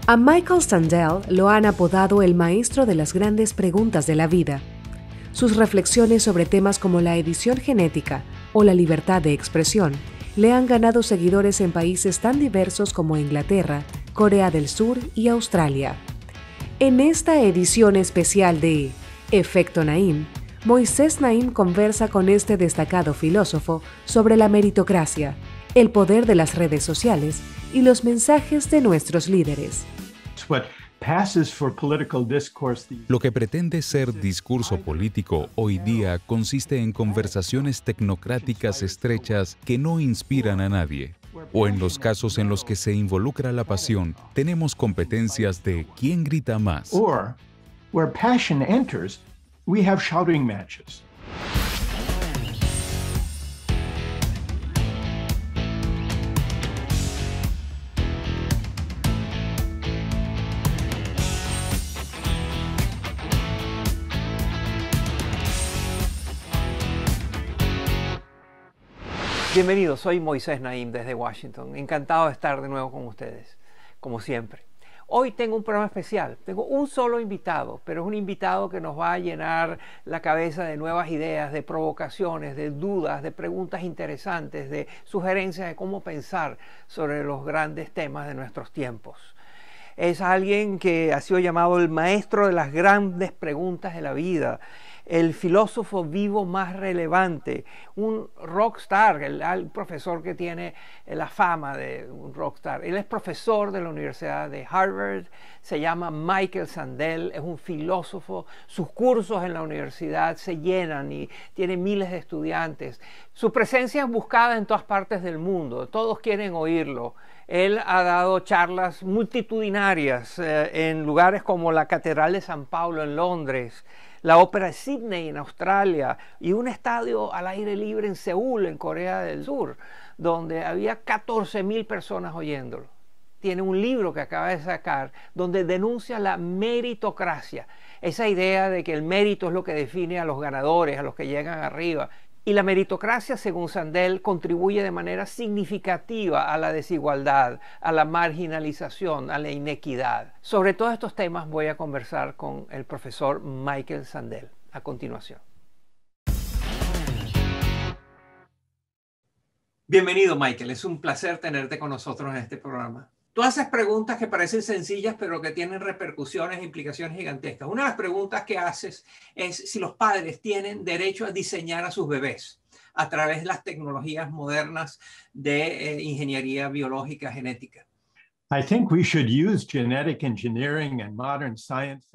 A Michael Sandel lo han apodado el maestro de las grandes preguntas de la vida. Sus reflexiones sobre temas como la edición genética o la libertad de expresión le han ganado seguidores en países tan diversos como Inglaterra, Corea del Sur y Australia. En esta edición especial de Efecto Naim, Moisés Naim conversa con este destacado filósofo sobre la meritocracia, el poder de las redes sociales y los mensajes de nuestros líderes. Lo que pretende ser discurso político hoy día consiste en conversaciones tecnocráticas estrechas que no inspiran a nadie. O en los casos en los que se involucra la pasión, tenemos competencias de quién grita más. Or, where passion enters, we have shouting matches. Bienvenidos, soy Moisés Naim desde Washington. Encantado de estar de nuevo con ustedes, como siempre. Hoy tengo un programa especial. Tengo un solo invitado, pero es un invitado que nos va a llenar la cabeza de nuevas ideas, de provocaciones, de dudas, de preguntas interesantes, de sugerencias de cómo pensar sobre los grandes temas de nuestros tiempos. Es alguien que ha sido llamado el maestro de las grandes preguntas de la vida, el filósofo vivo más relevante, un rockstar, el profesor que tiene la fama de un rockstar. Él es profesor de la Universidad de Harvard, se llama Michael Sandel, es un filósofo. Sus cursos en la universidad se llenan y tiene miles de estudiantes. Su presencia es buscada en todas partes del mundo, todos quieren oírlo. Él ha dado charlas multitudinarias en lugares como la Catedral de San Pablo en Londres, la Ópera de Sydney en Australia y un estadio al aire libre en Seúl, en Corea del Sur, donde había 14,000 personas oyéndolo. Tiene un libro que acaba de sacar donde denuncia la meritocracia, esa idea de que el mérito es lo que define a los ganadores, a los que llegan arriba. Y la meritocracia, según Sandel, contribuye de manera significativa a la desigualdad, a la marginalización, a la inequidad. Sobre todos estos temas voy a conversar con el profesor Michael Sandel a continuación. Bienvenido, Michael. Es un placer tenerte con nosotros en este programa. Tú haces preguntas que parecen sencillas, pero que tienen repercusiones e implicaciones gigantescas. Una de las preguntas que haces es si los padres tienen derecho a diseñar a sus bebés a través de las tecnologías modernas de ingeniería biológica genética.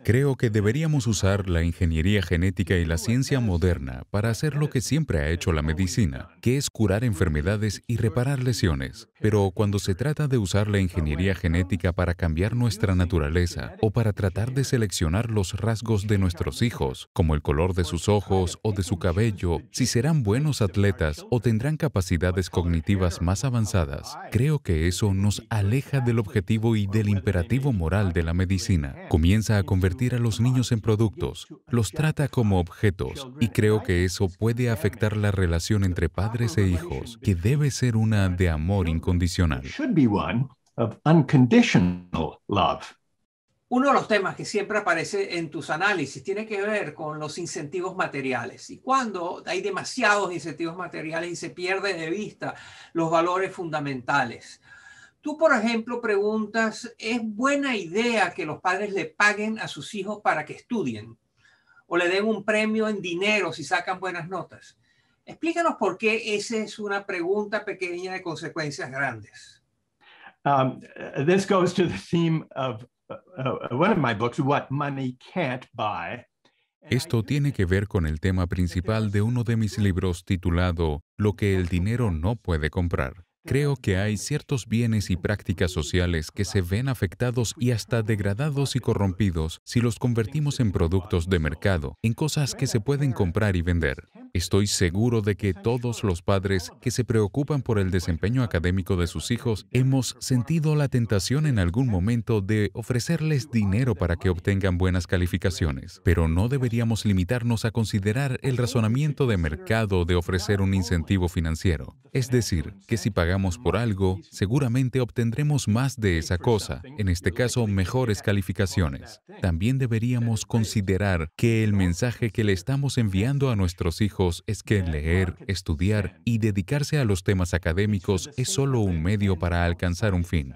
Creo que deberíamos usar la ingeniería genética y la ciencia moderna para hacer lo que siempre ha hecho la medicina, que es curar enfermedades y reparar lesiones. Pero cuando se trata de usar la ingeniería genética para cambiar nuestra naturaleza o para tratar de seleccionar los rasgos de nuestros hijos, como el color de sus ojos o de su cabello, si serán buenos atletas o tendrán capacidades cognitivas más avanzadas, creo que eso nos aleja del objetivo y del imperativo moral de la medicina. Comienza a convertir a los niños en productos, los trata como objetos, y creo que eso puede afectar la relación entre padres e hijos, que debe ser una de amor incondicional. Uno de los temas que siempre aparece en tus análisis tiene que ver con los incentivos materiales. Y cuando hay demasiados incentivos materiales y se pierde de vista los valores fundamentales. Tú, por ejemplo, preguntas, ¿es buena idea que los padres le paguen a sus hijos para que estudien? ¿O le den un premio en dinero si sacan buenas notas? Explícanos por qué esa es una pregunta pequeña de consecuencias grandes. This goes to the theme of one of my books, What Money Can't Buy. Esto tiene que ver con el tema principal de uno de mis libros titulado Lo que el dinero no puede comprar. Creo que hay ciertos bienes y prácticas sociales que se ven afectados y hasta degradados y corrompidos si los convertimos en productos de mercado, en cosas que se pueden comprar y vender. Estoy seguro de que todos los padres que se preocupan por el desempeño académico de sus hijos hemos sentido la tentación en algún momento de ofrecerles dinero para que obtengan buenas calificaciones, pero no deberíamos limitarnos a considerar el razonamiento de mercado de ofrecer un incentivo financiero. Es decir, que si pagamos por algo, seguramente obtendremos más de esa cosa, en este caso, mejores calificaciones. También deberíamos considerar que el mensaje que le estamos enviando a nuestros hijos es que leer, estudiar y dedicarse a los temas académicos es solo un medio para alcanzar un fin.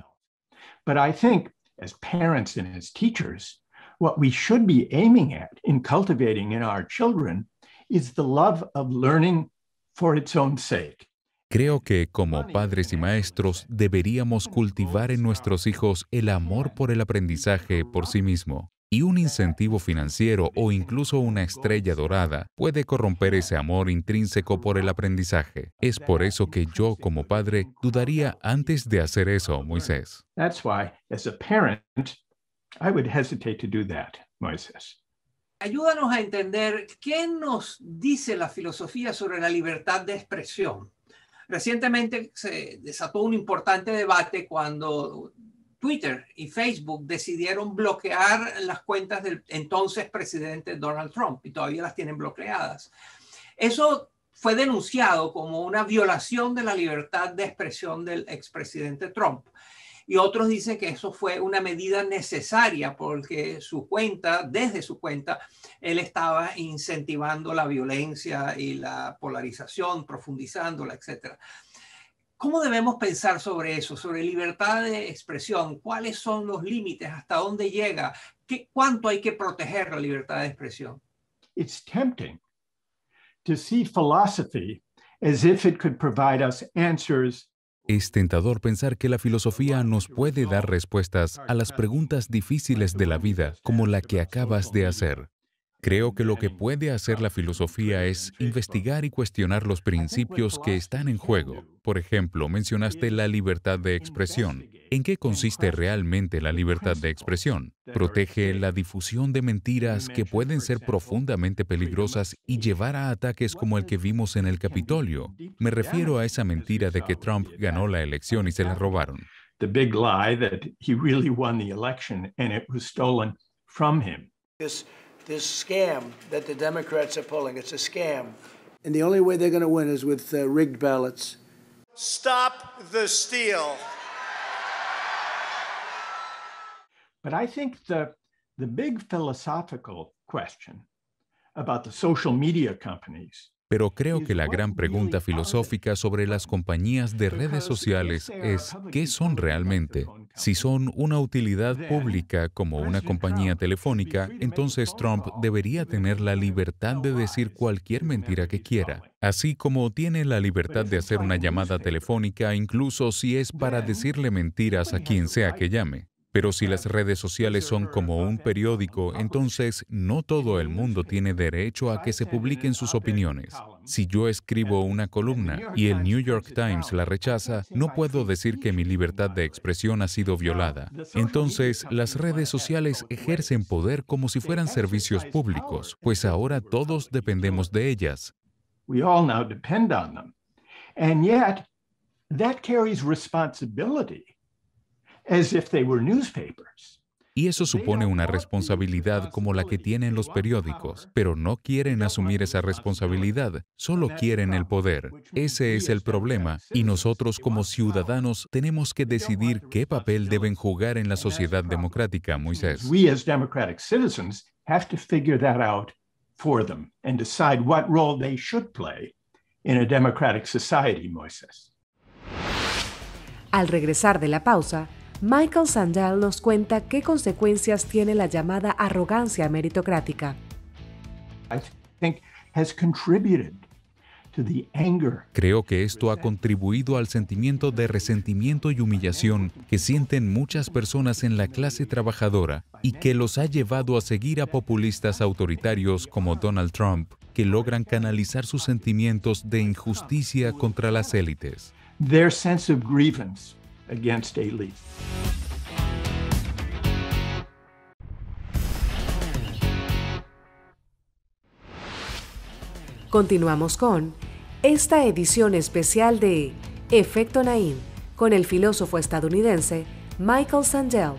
But I think, as parents and as teachers, what we should be aiming at in cultivating in our children is the love of learning for its own sake. Creo que como padres y maestros deberíamos cultivar en nuestros hijos el amor por el aprendizaje por sí mismo. Y un incentivo financiero o incluso una estrella dorada puede corromper ese amor intrínseco por el aprendizaje. Es por eso que yo, como padre, dudaría antes de hacer eso, Moisés. That's why, as a parent, I would hesitate to do that, Moisés. Ayúdanos a entender qué nos dice la filosofía sobre la libertad de expresión. Recientemente se desató un importante debate cuando Twitter y Facebook decidieron bloquear las cuentas del entonces presidente Donald Trump y todavía las tienen bloqueadas. Eso fue denunciado como una violación de la libertad de expresión del expresidente Trump. Y otros dicen que eso fue una medida necesaria porque desde su cuenta, él estaba incentivando la violencia y la polarización, profundizándola, etc. ¿Cómo debemos pensar sobre eso, sobre libertad de expresión? ¿Cuáles son los límites? ¿Hasta dónde llega? ¿Cuánto hay que proteger la libertad de expresión? It's tempting to see philosophy as if it could provide us answers. Es tentador pensar que la filosofía nos puede dar respuestas a las preguntas difíciles de la vida, como la que acabas de hacer. Creo que lo que puede hacer la filosofía es investigar y cuestionar los principios que están en juego. Por ejemplo, mencionaste la libertad de expresión. ¿En qué consiste realmente la libertad de expresión? Protege la difusión de mentiras que pueden ser profundamente peligrosas y llevar a ataques como el que vimos en el Capitolio. Me refiero a esa mentira de que Trump ganó la elección y se la robaron. The big lie that he really won the election and it was stolen from him. This scam that the Democrats are pulling, it's a scam. And the only way they're going to win is with rigged ballots. Stop the steal. But I think the big philosophical question about the social media companies. Pero creo que la gran pregunta filosófica sobre las compañías de redes sociales es ¿qué son realmente? Si son una utilidad pública como una compañía telefónica, entonces Trump debería tener la libertad de decir cualquier mentira que quiera, así como tiene la libertad de hacer una llamada telefónica incluso si es para decirle mentiras a quien sea que llame. Pero si las redes sociales son como un periódico, entonces no todo el mundo tiene derecho a que se publiquen sus opiniones. Si yo escribo una columna y el New York Times la rechaza, no puedo decir que mi libertad de expresión ha sido violada. Entonces, las redes sociales ejercen poder como si fueran servicios públicos, pues ahora todos dependemos de ellas. We all now depend on them. And yet, that carries responsibility. As if they were newspapers. Y eso supone una responsabilidad como la que tienen los periódicos, pero no quieren asumir esa responsabilidad, solo quieren el poder. Ese es el problema, y nosotros como ciudadanos tenemos que decidir qué papel deben jugar en la sociedad democrática, Moisés. We as democratic citizens have to figure that out for them and decide what role they should play in a democratic society, Moisés. Al regresar de la pausa, Michael Sandel nos cuenta qué consecuencias tiene la llamada arrogancia meritocrática. I think has contributed to the anger. Creo que esto ha contribuido al sentimiento de resentimiento y humillación que sienten muchas personas en la clase trabajadora y que los ha llevado a seguir a populistas autoritarios como Donald Trump, que logran canalizar sus sentimientos de injusticia contra las élites. Their sense of grievance against elites. Continuamos con esta edición especial de Efecto Naim con el filósofo estadounidense Michael Sandel.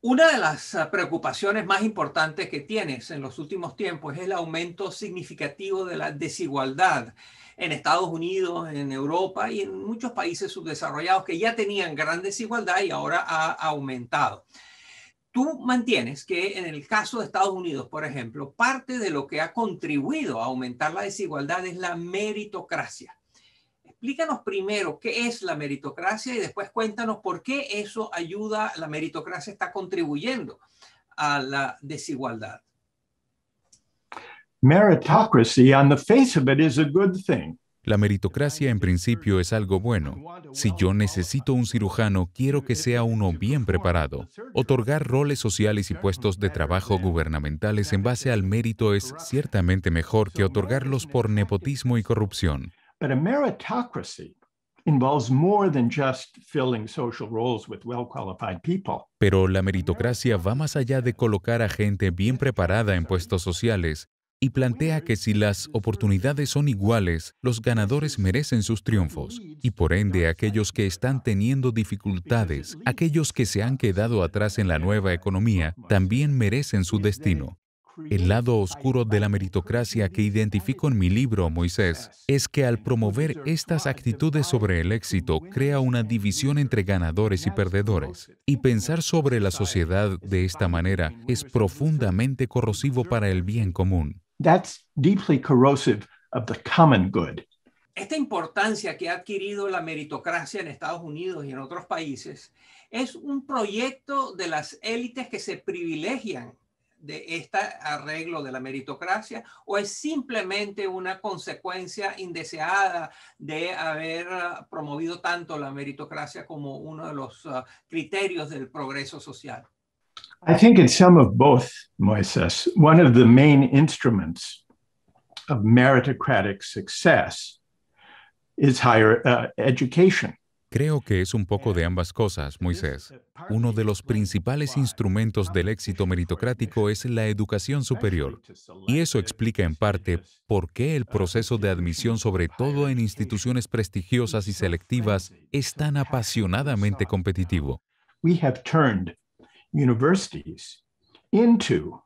Una de las preocupaciones más importantes que tienes en los últimos tiempos es el aumento significativo de la desigualdad en Estados Unidos, en Europa y en muchos países subdesarrollados que ya tenían gran desigualdad y ahora ha aumentado. Tú mantienes que en el caso de Estados Unidos, por ejemplo, parte de lo que ha contribuido a aumentar la desigualdad es la meritocracia. Explícanos primero qué es la meritocracia y después cuéntanos por qué eso ayuda, la meritocracia está contribuyendo a la desigualdad. Meritocracy, on the face of it, is a good thing. La meritocracia en principio es algo bueno. Si yo necesito un cirujano, quiero que sea uno bien preparado. Otorgar roles sociales y puestos de trabajo gubernamentales en base al mérito es ciertamente mejor que otorgarlos por nepotismo y corrupción. But a meritocracy involves more than just filling social roles with well-qualified people. Pero la meritocracia va más allá de colocar a gente bien preparada en puestos sociales y plantea que si las oportunidades son iguales, los ganadores merecen sus triunfos y por ende aquellos que están teniendo dificultades, aquellos que se han quedado atrás en la nueva economía, también merecen su destino. El lado oscuro de la meritocracia que identifico en mi libro, Moisés, es que al promover estas actitudes sobre el éxito, crea una división entre ganadores y perdedores. Y pensar sobre la sociedad de esta manera es profundamente corrosivo para el bien común. That's deeply corrosive of the common good. Esta importancia que ha adquirido la meritocracia en Estados Unidos y en otros países es un proyecto de las élites que se privilegian de este arreglo de la meritocracia o es simplemente una consecuencia indeseada de haber promovido tanto la meritocracia como uno de los criterios del progreso social? I think it's some of both, Moises. One of the main instruments of meritocratic success is higher education. Creo que es un poco de ambas cosas, Moisés. Uno de los principales instrumentos del éxito meritocrático es la educación superior. Y eso explica en parte por qué el proceso de admisión, sobre todo en instituciones prestigiosas y selectivas, es tan apasionadamente competitivo. We have turned universities into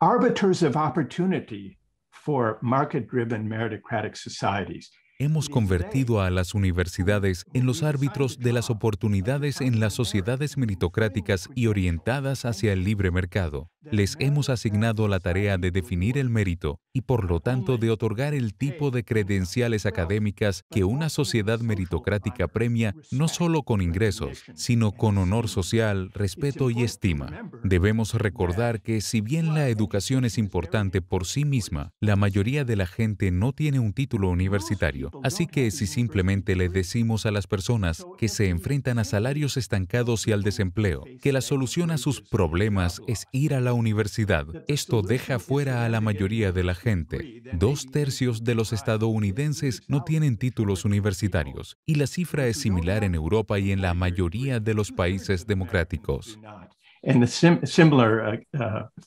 arbiters of opportunity for market-driven meritocratic societies. Hemos convertido a las universidades en los árbitros de las oportunidades en las sociedades meritocráticas y orientadas hacia el libre mercado. Les hemos asignado la tarea de definir el mérito y, por lo tanto, de otorgar el tipo de credenciales académicas que una sociedad meritocrática premia no solo con ingresos, sino con honor social, respeto y estima. Debemos recordar que, si bien la educación es importante por sí misma, la mayoría de la gente no tiene un título universitario. Así que si simplemente le decimos a las personas que se enfrentan a salarios estancados y al desempleo, que la solución a sus problemas es ir a la universidad, esto deja fuera a la mayoría de la gente. 2/3 de los estadounidenses no tienen títulos universitarios, y la cifra es similar en Europa y en la mayoría de los países democráticos. And the similar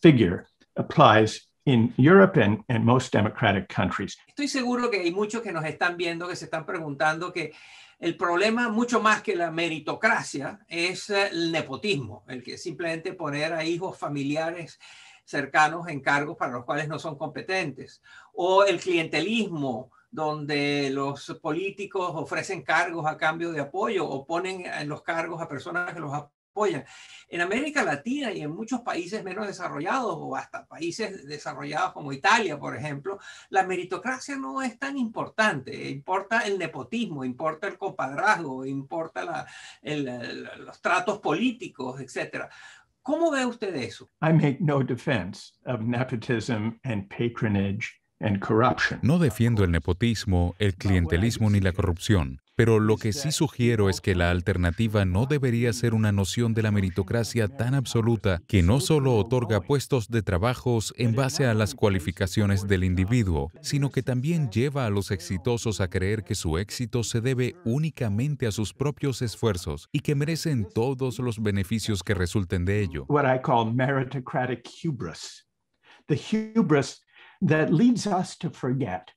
figure applies in Europe and most democratic countries. Estoy seguro que hay muchos que nos están viendo que se están preguntando que el problema, mucho más que la meritocracia, es el nepotismo, el que simplemente poner a hijos familiares cercanos en cargos para los cuales no son competentes, o el clientelismo, donde los políticos ofrecen cargos a cambio de apoyo o ponen en los cargos a personas que los apoyan. En América Latina y en muchos países menos desarrollados o hasta países desarrollados como Italia, por ejemplo, la meritocracia no es tan importante. Importa el nepotismo, importa el compadrazgo, importa los tratos políticos, etc. ¿Cómo ve usted eso? I make no defense of nepotism and patronage and corruption. No defiendo el nepotismo, el clientelismo ni la corrupción. Pero lo que sí sugiero es que la alternativa no debería ser una noción de la meritocracia tan absoluta que no solo otorga puestos de trabajos en base a las cualificaciones del individuo, sino que también lleva a los exitosos a creer que su éxito se debe únicamente a sus propios esfuerzos y que merecen todos los beneficios que resulten de ello. What I call meritocratic hubris. The hubris that leads us to forget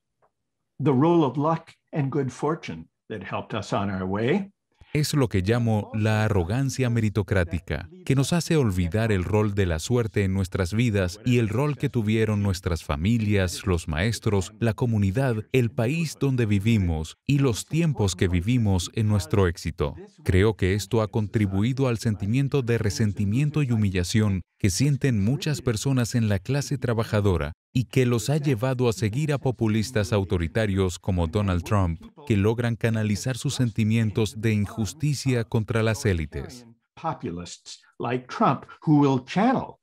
the role of luck and good fortune that helped us on our way. Es lo que llamo la arrogancia meritocrática, que nos hace olvidar el rol de la suerte en nuestras vidas y el rol que tuvieron nuestras familias, los maestros, la comunidad, el país donde vivimos y los tiempos que vivimos en nuestro éxito. Creo que esto ha contribuido al sentimiento de resentimiento y humillación que sienten muchas personas en la clase trabajadora y que los ha llevado a seguir a populistas autoritarios como Donald Trump, que logran canalizar sus sentimientos de injusticia contra las élites. Populists like Trump who will channel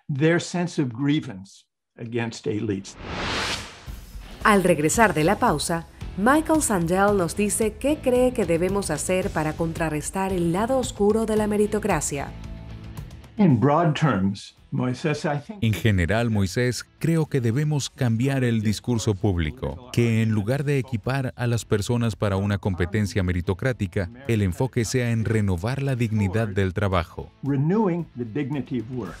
their sense of grievance against elites. Al regresar de la pausa, Michael Sandel nos dice qué cree que debemos hacer para contrarrestar el lado oscuro de la meritocracia. In broad terms, Moises, I think En general, Moisés, creo que debemos cambiar el discurso público, que en lugar de equipar a las personas para una competencia meritocrática, el enfoque sea en renovar la dignidad del trabajo. renewing the dignity of work.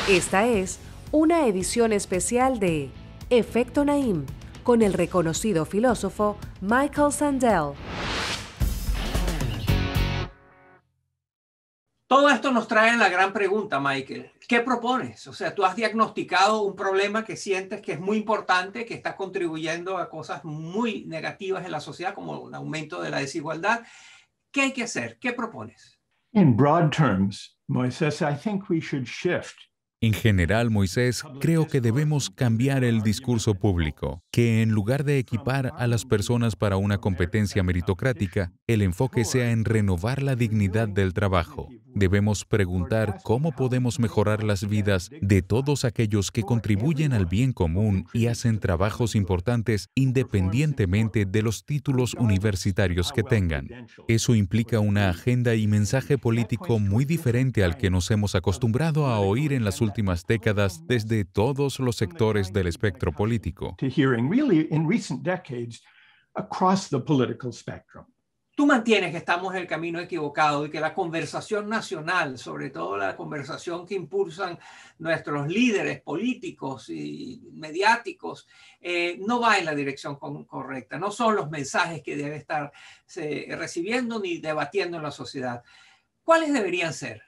Esta es una edición especial de Efecto Naim, con el reconocido filósofo Michael Sandel. Todo esto nos trae la gran pregunta, Michael. ¿Qué propones? O sea, tú has diagnosticado un problema que sientes que es muy importante, que está contribuyendo a cosas muy negativas en la sociedad, como un aumento de la desigualdad. ¿Qué hay que hacer? ¿Qué propones? In broad terms, Moises, I think we should shift. En general, Moisés, creo que debemos cambiar el discurso público, que en lugar de equipar a las personas para una competencia meritocrática, el enfoque sea en renovar la dignidad del trabajo. Debemos preguntar cómo podemos mejorar las vidas de todos aquellos que contribuyen al bien común y hacen trabajos importantes independientemente de los títulos universitarios que tengan. Eso implica una agenda y mensaje político muy diferente al que nos hemos acostumbrado a oír en las últimas décadas desde todos los sectores del espectro político. To hearing really in recent decades across the political spectrum. Tú mantienes que estamos en el camino equivocado y que la conversación nacional, sobre todo la conversación que impulsan nuestros líderes políticos y mediáticos, no va en la dirección correcta. No son los mensajes que debe estar recibiendo ni debatiendo en la sociedad. ¿Cuáles deberían ser?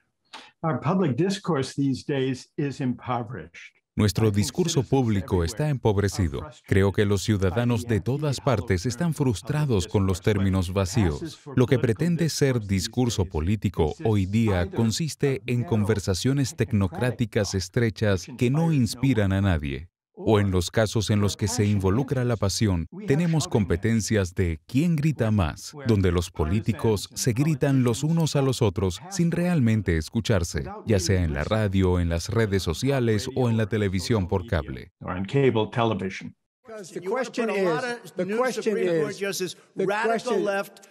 Our public discourse these days is impoverished. Nuestro discurso público está empobrecido. Creo que los ciudadanos de todas partes están frustrados con los términos vacíos. Lo que pretende ser discurso político hoy día consiste en conversaciones tecnocráticas estrechas que no inspiran a nadie. O en los casos en los que se involucra la pasión, tenemos competencias de quién grita más, donde los políticos se gritan los unos a los otros sin realmente escucharse, ya sea en la radio, en las redes sociales o en la televisión por cable. Or on cable television. The question is,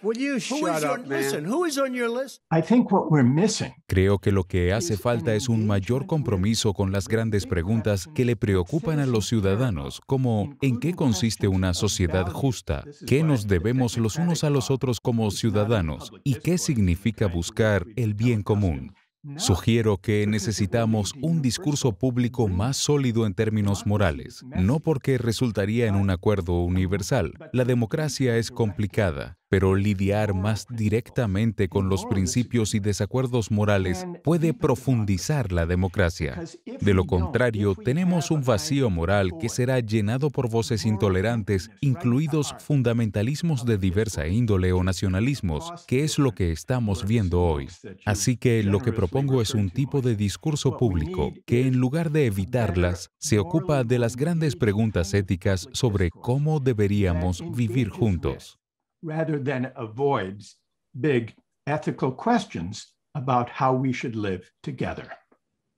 will you shut up, man? Who is on your list? I think what we're missing Creo que lo que hace falta es un mayor compromiso con las grandes preguntas que le preocupan a los ciudadanos, como ¿en qué consiste una sociedad justa? ¿Qué nos debemos los unos a los otros como ciudadanos? ¿Y qué significa buscar el bien común? Sugiero que necesitamos un discurso público más sólido en términos morales, no porque resultaría en un acuerdo universal. La democracia es complicada, pero lidiar más directamente con los principios y desacuerdos morales puede profundizar la democracia. De lo contrario, tenemos un vacío moral que será llenado por voces intolerantes, incluidos fundamentalismos de diversa índole o nacionalismos, que es lo que estamos viendo hoy. Así que lo que propongo es un tipo de discurso público que, en lugar de evitarlas, se ocupa de las grandes preguntas éticas sobre cómo deberíamos vivir juntos. rather than avoids big ethical questions about how we should live together.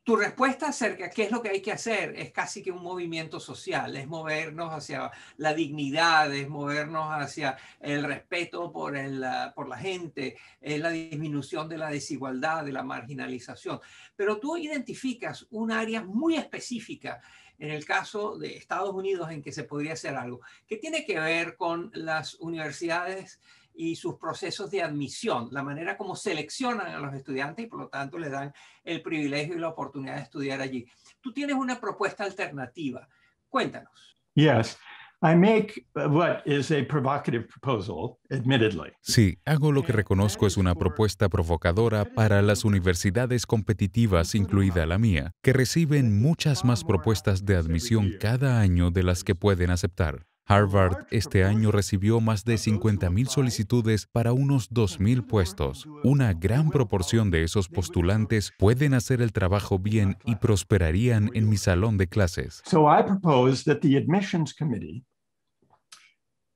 Tu respuesta acerca de qué es lo que hay que hacer es casi que un movimiento social, es movernos hacia la dignidad, es movernos hacia el respeto por la gente, es la disminución de la desigualdad, de la marginalización. Pero tú identificas un área muy específica en el caso de Estados Unidos en que se podría hacer algo, que tiene que ver con las universidades y sus procesos de admisión, la manera como seleccionan a los estudiantes y por lo tanto les dan el privilegio y la oportunidad de estudiar allí. Tú tienes una propuesta alternativa. Cuéntanos. Yes, I make what is a provocative proposal, admittedly. Sí, hago lo que reconozco es una propuesta provocadora para las universidades competitivas, incluida la mía, que reciben muchas más propuestas de admisión cada año de las que pueden aceptar. Harvard este año recibió más de 50,000 solicitudes para unos 2,000 puestos. Una gran proporción de esos postulantes pueden hacer el trabajo bien y prosperarían en mi salón de clases. So I propose that the admissions committee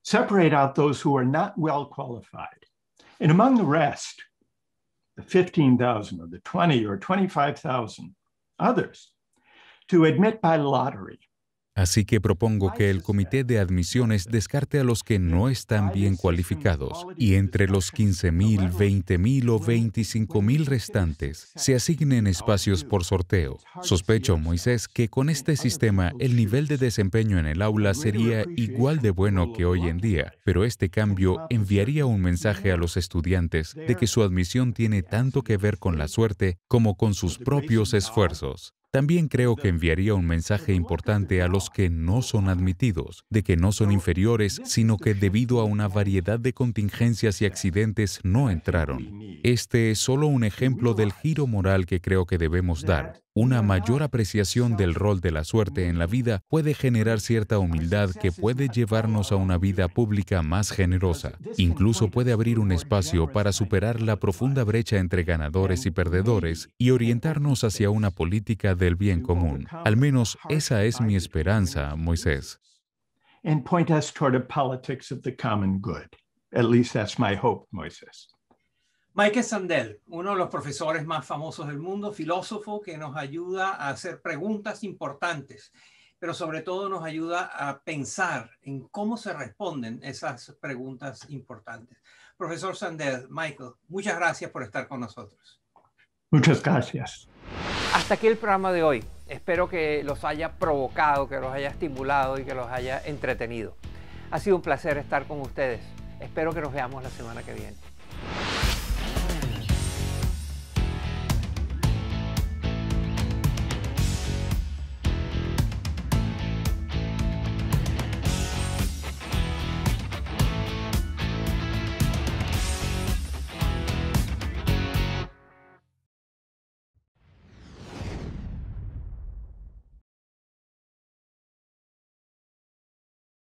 separate out those who are not well qualified. And among the rest, the 15,000 or the 20 or 25,000 others, to admit by lottery. Así que propongo que el comité de admisiones descarte a los que no están bien cualificados y entre los 15,000, 20,000 o 25,000 restantes se asignen espacios por sorteo. Sospecho, Moisés, que con este sistema el nivel de desempeño en el aula sería igual de bueno que hoy en día, pero este cambio enviaría un mensaje a los estudiantes de que su admisión tiene tanto que ver con la suerte como con sus propios esfuerzos. También creo que enviaría un mensaje importante a los que no son admitidos, de que no son inferiores, sino que debido a una variedad de contingencias y accidentes no entraron. Este es solo un ejemplo del giro moral que creo que debemos dar. Una mayor apreciación del rol de la suerte en la vida puede generar cierta humildad que puede llevarnos a una vida pública más generosa. Incluso puede abrir un espacio para superar la profunda brecha entre ganadores y perdedores y orientarnos hacia una política del bien común. Al menos esa es mi esperanza, Moisés. And point us toward a politics of the common good. At least that's my hope, Moisés. Michael Sandel, uno de los profesores más famosos del mundo, filósofo que nos ayuda a hacer preguntas importantes, pero sobre todo nos ayuda a pensar en cómo se responden esas preguntas importantes. Profesor Sandel, Michael, muchas gracias por estar con nosotros. Muchas gracias. Hasta aquí el programa de hoy. Espero que los haya provocado, que los haya estimulado y que los haya entretenido. Ha sido un placer estar con ustedes. Espero que nos veamos la semana que viene.